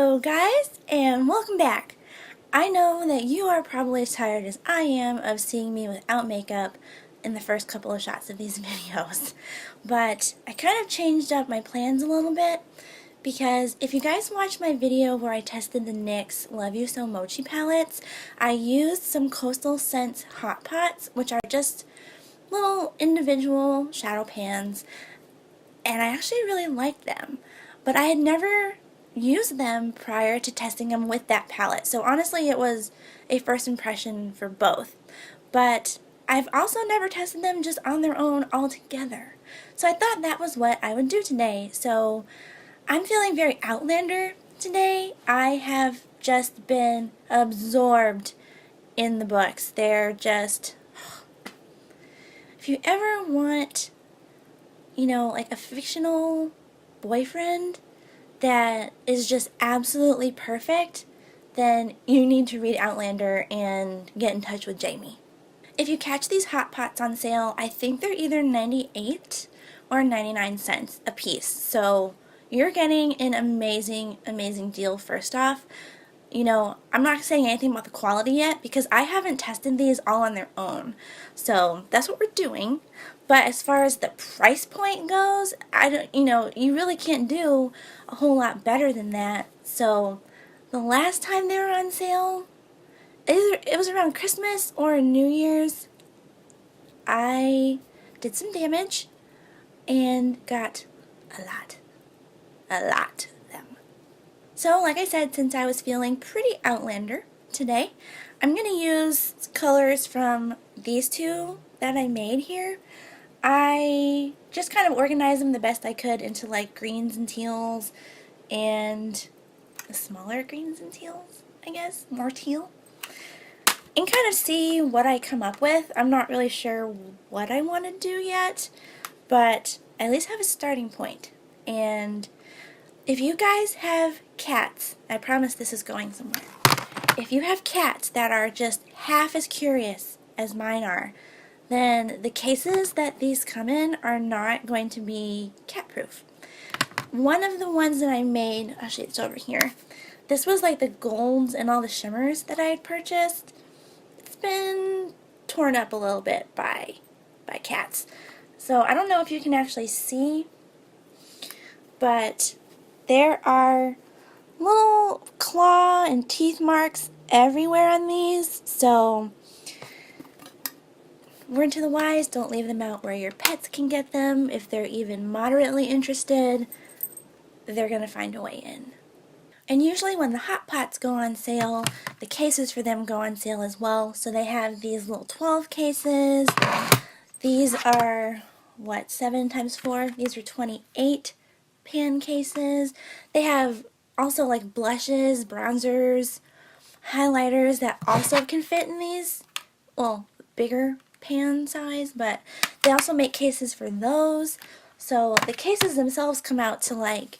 Hello guys, and welcome back. I know that you are probably as tired as I am of seeing me without makeup in the first couple of shots of these videos, but I kind of changed up my plans a little bit because if you guys watched my video where I tested the NYX Love You So Mochi palettes, I used some Coastal Scents Hot Pots, which are just little individual shadow pans, and I actually really liked them, but I had never used them prior to testing them with that palette. So honestly, it was a first impression for both. But I've also never tested them just on their own altogether. So I thought that was what I would do today. So I'm feeling very Outlander today. I have just been absorbed in the books. They're just... If you ever want, you know, like a fictional boyfriend that is just absolutely perfect, then you need to read Outlander and get in touch with Jamie. If you catch these Hot Pots on sale, I think they're either 98 or 99 cents a piece. So you're getting an amazing, amazing deal first off. You know, I'm not saying anything about the quality yet because I haven't tested these all on their own. So that's what we're doing. But as far as the price point goes, you really can't do a whole lot better than that. So the last time they were on sale, it was around Christmas or New Year's, I did some damage and got a lot of them. So like I said, since I was feeling pretty Outlander today, I'm going to use colors from these two that I made here. I just kind of organized them the best I could into like greens and teals and the smaller greens and teals, I guess, more teal, and kind of see what I come up with. I'm not really sure what I want to do yet, but I at least have a starting point. And if you guys have cats, I promise this is going somewhere. If you have cats that are just half as curious as mine are, then the cases that these come in are not going to be cat-proof. One of the ones that I made, actually it's over here, this was like the golds and all the shimmers that I had purchased. It's been torn up a little bit by cats. So I don't know if you can actually see, but there are little claw and teeth marks everywhere on these, so word to the wise, don't leave them out where your pets can get them. If they're even moderately interested, they're going to find a way in. And usually when the Hot Pots go on sale, the cases for them go on sale as well. So they have these little 12 cases. These are, what, 7 times 4? These are 28 pan cases. They have also like blushes, bronzers, highlighters that also can fit in these, well, bigger pan size, but they also make cases for those. So the cases themselves come out to like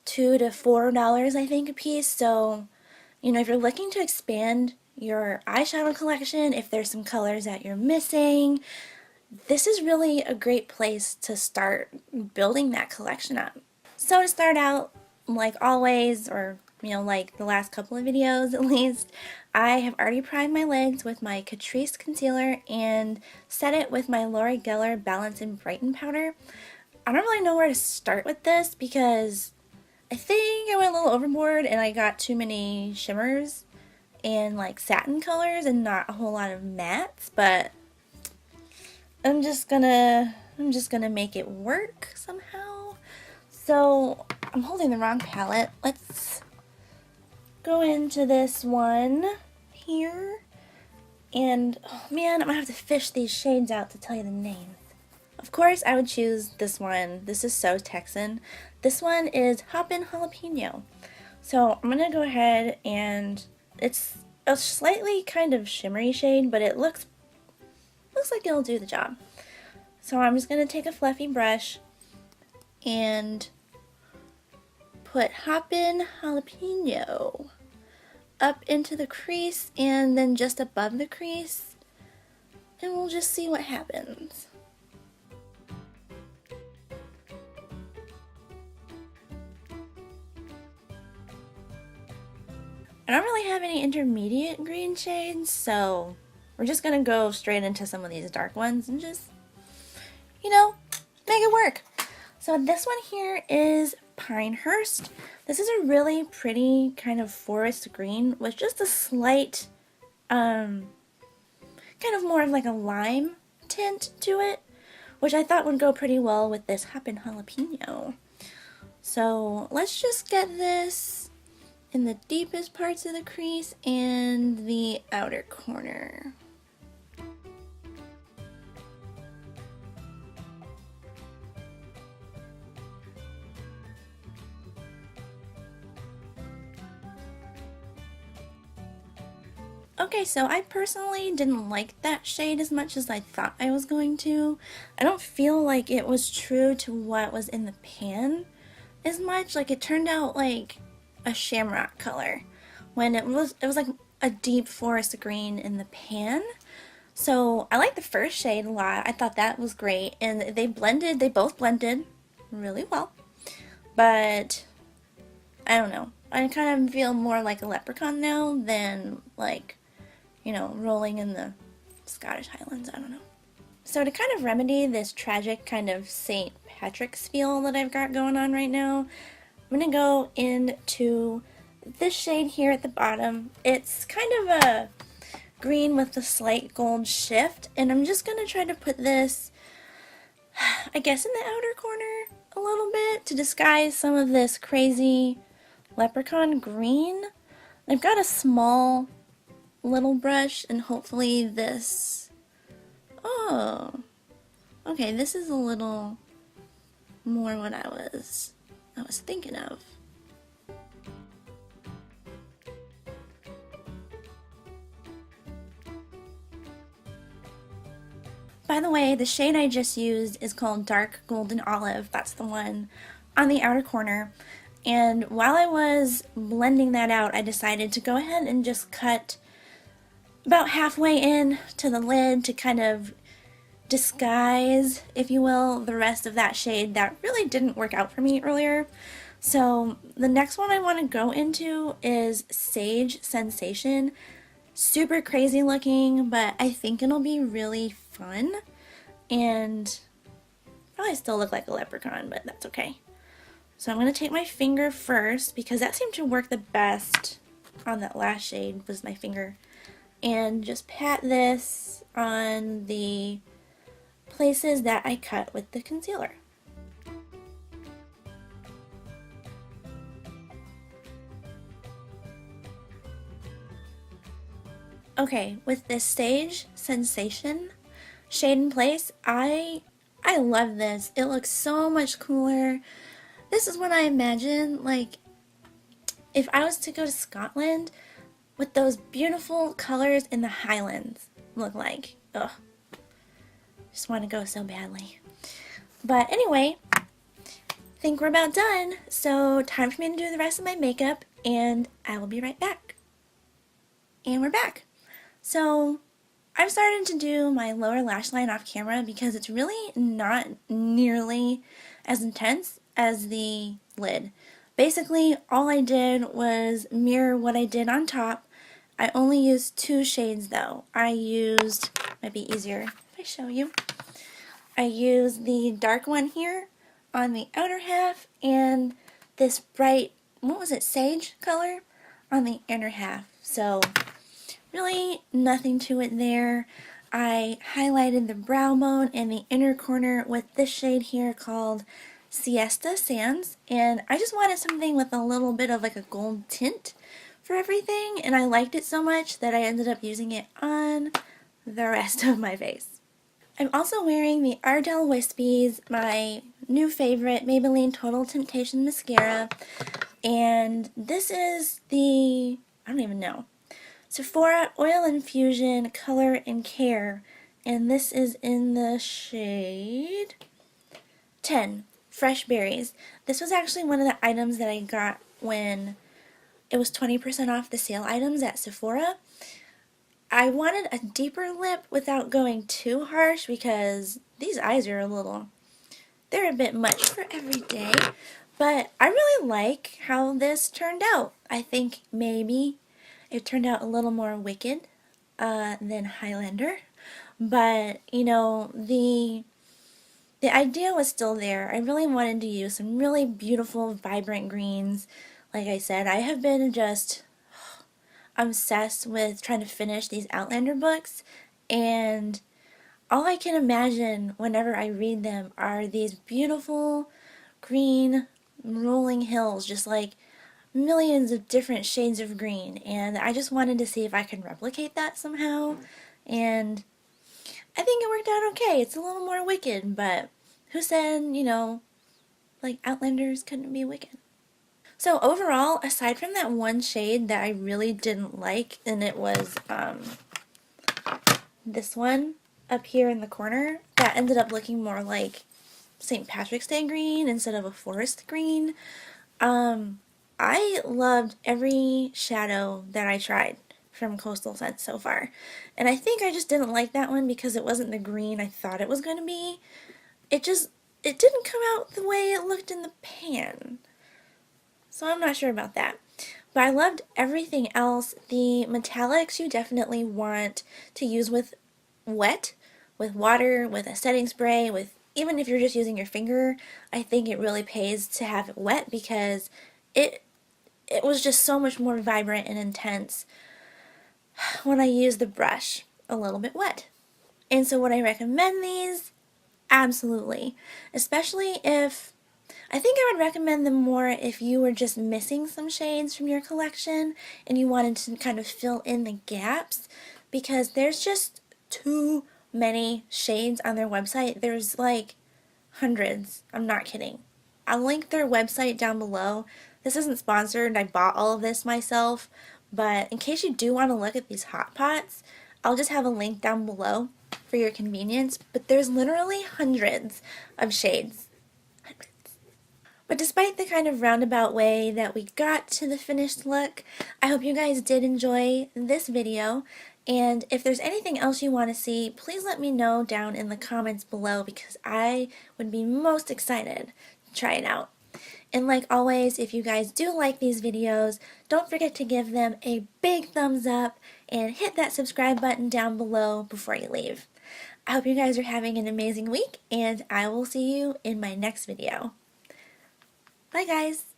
$2 to $4, I think, a piece. So, you know, if you're looking to expand your eyeshadow collection, if there's some colors that you're missing, this is really a great place to start building that collection up. So to start out, like always, or you know, like the last couple of videos at least, I have already primed my lids with my Catrice concealer and set it with my Laura Geller Balance and Brighten powder. I don't really know where to start with this because I think I went a little overboard and I got too many shimmers and like satin colors and not a whole lot of mattes, but I'm just gonna make it work somehow. So I'm holding the wrong palette. Let's go into this one here, and oh man, I'm gonna have to fish these shades out to tell you the names. Of course I would choose this one. This is so Texan. This one is Hoppin' Jalapeno. So I'm gonna go ahead, and it's a slightly kind of shimmery shade, but it looks like it'll do the job. So I'm just gonna take a fluffy brush and put Hoppin' Jalapeno up into the crease and then just above the crease, and we'll just see what happens. don't really have any intermediate green shades, so we're just going to go straight into some of these dark ones and just, you know, make it work. So this one here is Pinehurst. This is a really pretty kind of forest green with just a slight, kind of more of like a lime tint to it, which I thought would go pretty well with this Hoppin' Jalapeno. So let's just get this in the deepest parts of the crease and the outer corner. Okay, so I personally didn't like that shade as much as I thought I was going to. I don't feel like it was true to what was in the pan as much. Like, it turned out like a shamrock color when it was like a deep forest green in the pan. So I like the first shade a lot. I thought that was great, and they both blended really well. But I don't know. I kind of feel more like a Leprechaun now than like, you know, rolling in the Scottish Highlands. I don't know. So to kind of remedy this tragic kind of St. Patrick's feel that I've got going on right now, I'm going to go into this shade here at the bottom. It's kind of a green with a slight gold shift, and I'm just going to try to put this, I guess, in the outer corner a little bit to disguise some of this crazy leprechaun green. I've got a small little brush, and hopefully this, oh, okay, this is a little more what I was thinking of. By the way, the shade I just used is called Dark Golden Olive. That's the one on the outer corner. And while I was blending that out, I decided to go ahead and just cut about halfway in to the lid to kind of disguise, if you will, the rest of that shade that really didn't work out for me earlier. So the next one I want to go into is Sage Sensation. Super crazy looking, but I think it'll be really fun, and probably still look like a leprechaun, but that's okay. So I'm going to take my finger first, because that seemed to work the best on that last shade, was my finger, and just pat this on the places that I cut with the concealer. Okay, with this Sage Sensation shade in place, I love this. It looks so much cooler. This is what I imagine, like, if I was to go to Scotland, what those beautiful colors in the Highlands look like. Ugh. Just want to go so badly. But anyway, I think we're about done. So time for me to do the rest of my makeup, and I will be right back. And we're back. So I've started to do my lower lash line off camera because it's really not nearly as intense as the lid. Basically, all I did was mirror what I did on top. I only used 2 shades though. I used, might be easier if I show you. I used the dark one here on the outer half, and this bright, what was it, sage color on the inner half. So really nothing to it there. I highlighted the brow bone in the inner corner with this shade here called Siesta Sands, and I just wanted something with a little bit of like a gold tint for everything, and I liked it so much that I ended up using it on the rest of my face. I'm also wearing the Ardell Wispies, my new favorite Maybelline Total Temptation mascara, and this is the, I don't even know, Sephora Oil Infusion Color and Care, and this is in the shade 10, Fresh Berries. This was actually one of the items that I got when it was 20% off the sale items at Sephora. I wanted a deeper lip without going too harsh because these eyes are they're a bit much for every day, but I really like how this turned out. I think maybe it turned out a little more wicked than Highlander. But, you know, the idea was still there. I really wanted to use some really beautiful, vibrant greens. Like I said, I have been just obsessed with trying to finish these Outlander books, and all I can imagine whenever I read them are these beautiful green rolling hills, just like millions of different shades of green, and I just wanted to see if I could replicate that somehow, and I think it worked out okay. It's a little more wicked, but who said, you know, like Outlanders couldn't be wicked? So overall, aside from that one shade that I really didn't like, and it was this one up here in the corner, that ended up looking more like St. Patrick's Day green instead of a forest green. I loved every shadow that I tried from Coastal Scents so far. And I think I just didn't like that one because it wasn't the green I thought it was going to be. It didn't come out the way it looked in the pan. So I'm not sure about that. But I loved everything else. The metallics you definitely want to use with wet, with water, with a setting spray, with even if you're just using your finger, I think it really pays to have it wet because it it was just so much more vibrant and intense when I used the brush a little bit wet. And so would I recommend these? Absolutely. Especially if I think I would recommend them more if you were just missing some shades from your collection and you wanted to kind of fill in the gaps, because there's just too many shades on their website. There's like hundreds. I'm not kidding. I'll link their website down below. This isn't sponsored. I bought all of this myself, but in case you do want to look at these hot pots, I'll just have a link down below for your convenience, but there's literally hundreds of shades. Hundreds. But despite the kind of roundabout way that we got to the finished look, I hope you guys did enjoy this video. And if there's anything else you want to see, please let me know down in the comments below because I would be most excited to try it out. And like always, if you guys do like these videos, don't forget to give them a big thumbs up and hit that subscribe button down below before you leave. I hope you guys are having an amazing week, and I will see you in my next video. Bye guys!